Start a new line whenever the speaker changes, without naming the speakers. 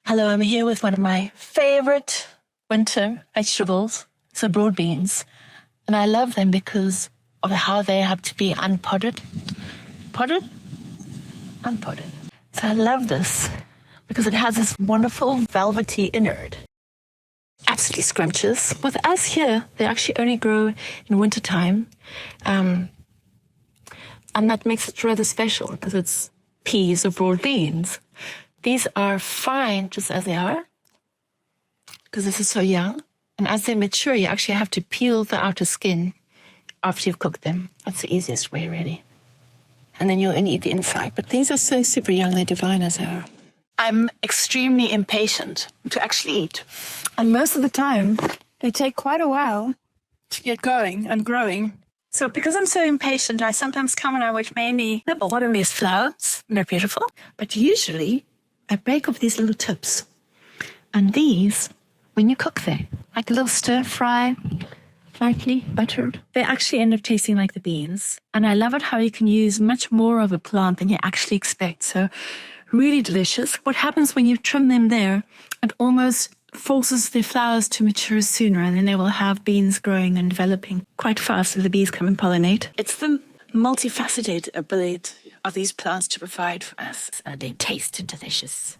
Hello, I'm here with one of my favorite winter vegetables, so broad beans. And I love them because of how they have to be unpodded. Podded? Unpodded. So I love this because it has this wonderful velvety innard. Absolutely scrumptious. With us here, they actually only grow in wintertime. And that makes it rather special because it's peas or broad beans. These are fine just as they are because this is so young. And as they mature, you actually have to peel the outer skin after you've cooked them. That's the easiest way, really. And then you'll only eat the inside. But these are so super young, they're divine as they are. I'm extremely impatient to actually eat.
And most of the time, they take quite a while to get going and growing. So because I'm so impatient, I sometimes come and I would mainly nibble one of these flowers. They're beautiful.
But usually, I break off these little tips. And these, when you cook them, like a little stir fry, lightly buttered, they actually end up tasting like the beans. And I love it how you can use much more of a plant than you actually expect. So really delicious. What happens when you trim them there, it almost forces the flowers to mature sooner, and then they will have beans growing and developing quite fast so the bees come and pollinate. It's the multifaceted ability of these plants to provide for us.
They taste delicious.